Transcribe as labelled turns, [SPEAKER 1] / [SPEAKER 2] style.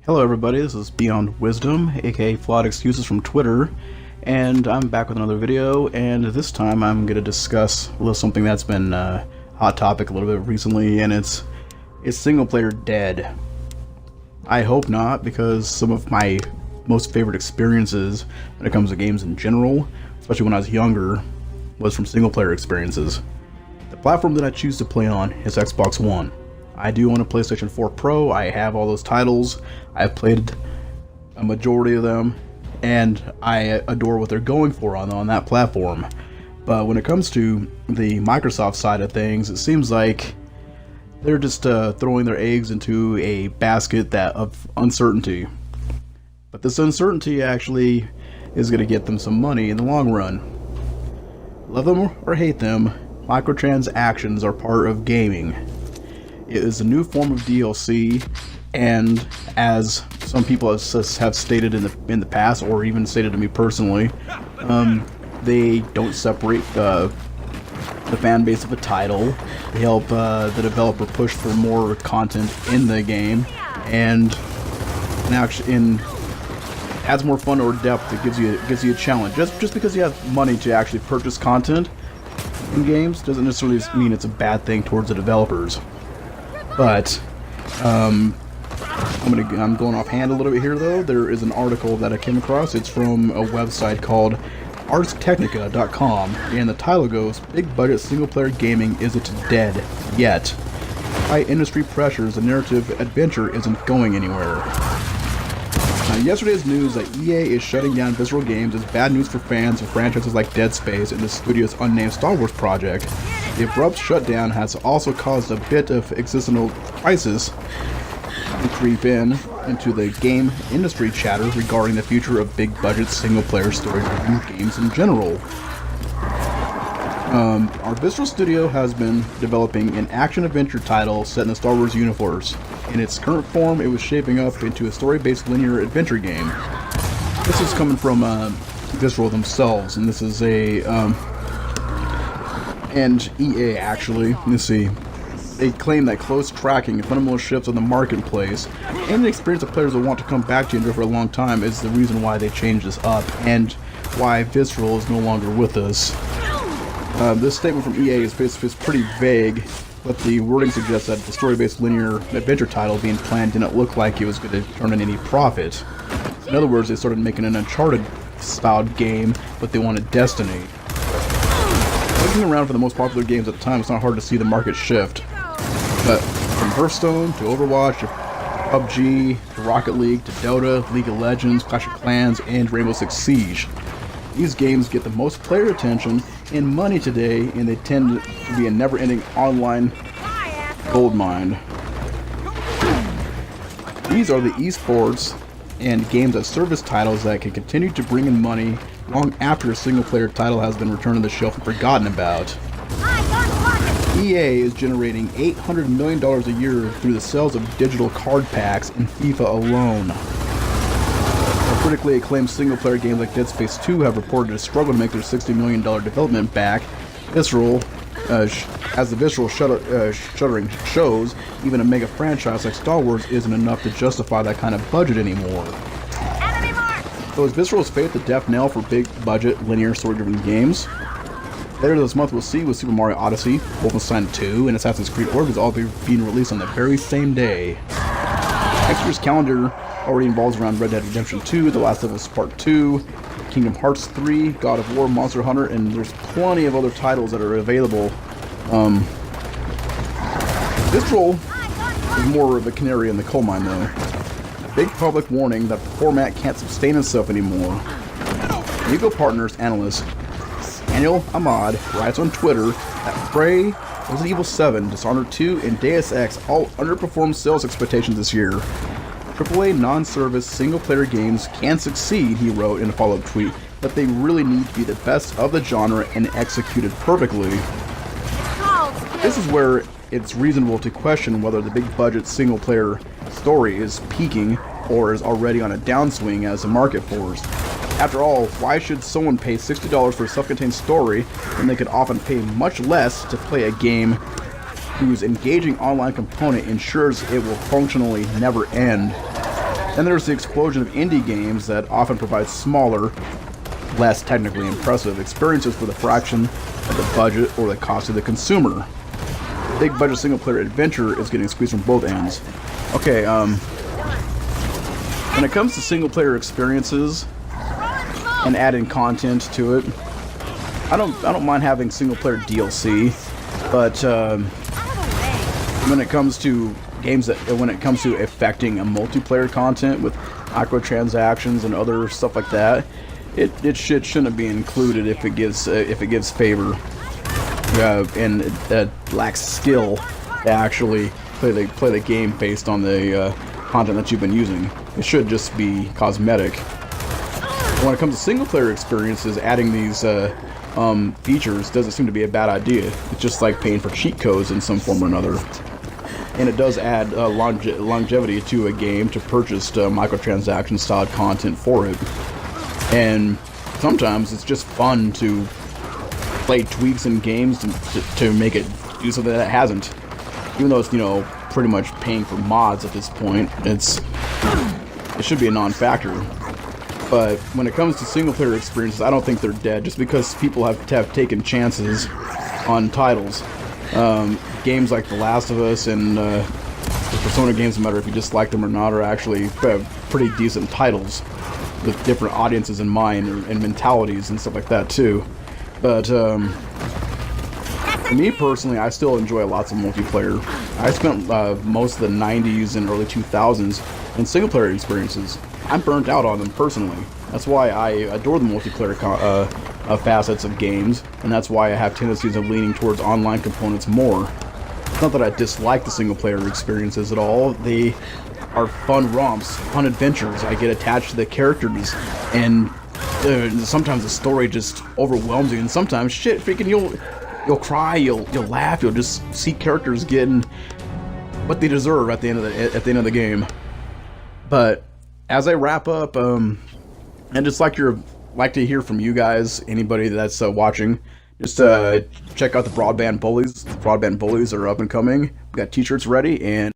[SPEAKER 1] Hello everybody, this is Beyond Wisdom, aka Flawed Excuses from Twitter, and I'm back with another video, and this time I'm going to discuss a little something that's been hot topic a little bit recently, and it's single player dead? I hope not, because some of my most favorite experiences when it comes to games in general, especially when I was younger, was from single player experiences. The platform that I choose to play on is Xbox One. I do own a PlayStation 4 Pro. I have all those titles. I've played a majority of them, and I adore what they're going for on that platform. But when it comes to the Microsoft side of things, it seems like they're just throwing their eggs into a basket of uncertainty. But this uncertainty actually is going to get them some money in the long run. Love them or hate them, microtransactions are part of gaming. It is a new form of DLC, and as some people have stated in the past, or even stated to me personally, they don't separate the fan base of a title. They help the developer push for more content in the game, and actually adds more fun or depth. It gives you a challenge. Just because you have money to actually purchase content in games doesn't necessarily mean it's a bad thing towards the developers. But I'm going offhand a little bit here though. There is an article that I came across. It's from a website called ArsTechnica.com, and the title goes, "Big budget single player gaming isn't dead yet. By industry pressures, the narrative adventure isn't going anywhere." Yesterday's news that EA is shutting down Visceral Games is bad news for fans of franchises like Dead Space and the studio's unnamed Star Wars project. The abrupt shutdown has also caused a bit of existential crisis to creep into the game industry chatter regarding the future of big-budget single-player story-driven games in general. Our Visceral Studio has been developing an action-adventure title set in the Star Wars universe. In its current form, it was shaping up into a story-based linear adventure game. This is coming from Visceral themselves, and this is and EA actually. Let's see. They claim that close tracking and fundamental shifts in the marketplace and an experience that players will want to come back to and enjoy for a long time is the reason why they changed this up, and why Visceral is no longer with us. This statement from EA is pretty vague, but the wording suggests that the story-based linear adventure title being planned didn't look like it was going to turn in any profit. In other words, they started making an Uncharted-styled game, but they wanted Destiny. Looking around for the most popular games at the time, it's not hard to see the market shift. But from Hearthstone to Overwatch to PUBG to Rocket League to Dota, League of Legends, Clash of Clans, and Rainbow Six Siege. These games get the most player attention and money today, and they tend to be a never-ending online goldmine. These are the esports and games as service titles that can continue to bring in money long after a single-player title has been returned to the shelf and forgotten about. EA is generating $800 million a year through the sales of digital card packs in FIFA alone. Critically acclaimed single-player games like Dead Space 2 have reported a struggle to make their $60 million development back. Visceral, as the Visceral shuttering shows, even a mega franchise like Star Wars isn't enough to justify that kind of budget anymore. So is Visceral's fate the death knell for big-budget, linear, story-driven games? Later this month we'll see with Super Mario Odyssey, Wolfenstein 2, and Assassin's Creed Origins all being released on the very same day. Next year's calendar already involves around Red Dead Redemption 2, The Last of Us Part 2, Kingdom Hearts 3, God of War, Monster Hunter, and there's plenty of other titles that are available. Visceral is more of a canary in the coal mine though. A big public warning that the format can't sustain itself anymore. Legal Partners analyst Daniel Ahmad writes on Twitter that Prey, Resident Evil 7, Dishonored 2, and Deus Ex all underperformed sales expectations this year. AAA non-service single-player games can succeed, he wrote in a follow-up tweet, but they really need to be the best of the genre and executed perfectly. This is where it's reasonable to question whether the big-budget single-player story is peaking or is already on a downswing as a market force. After all, why should someone pay $60 for a self-contained story when they could often pay much less to play a game whose engaging online component ensures it will functionally never end? Then there's the explosion of indie games that often provide smaller, less technically impressive experiences with a fraction of the budget or the cost of the consumer. Big budget single player adventure is getting squeezed from both ends. Okay, when it comes to single player experiences and adding content to it, I don't mind having single player DLC, but when it comes to games when it comes to affecting a multiplayer content with microtransactions and other stuff like that, it shouldn't be included if it gives favor and it lacks skill to actually play the game based on the content that you've been using. It should just be cosmetic. When it comes to single player experiences, adding these features doesn't seem to be a bad idea. It's just like paying for cheat codes in some form or another. And it does add longevity to a game to purchase microtransaction style content for it. And sometimes it's just fun to play tweaks in games to make it do something that it hasn't. Even though it's, you know, pretty much paying for mods at this point, it should be a non-factor. But when it comes to single player experiences, I don't think they're dead just because people have taken chances on titles. Games like The Last of Us and the Persona games, no matter if you dislike them or not, are actually pretty decent titles with different audiences in mind and mentalities and stuff like that too. But for me personally, I still enjoy lots of multiplayer. I spent most of the 90s and early 2000s in single player experiences. I'm burnt out on them personally. That's why I adore the multiplayer facets of games, and that's why I have tendencies of leaning towards online components more. It's not that I dislike the single player experiences at all. They are fun romps, fun adventures. I get attached to the characters, and sometimes the story just overwhelms you, and sometimes shit, freaking you'll cry, you'll laugh, you'll just see characters getting what they deserve at the end of the game. But as I wrap up, and just like to hear from you guys, anybody that's watching, just check out the Broadband Bullies. The Broadband Bullies are up and coming. We got t-shirts ready, and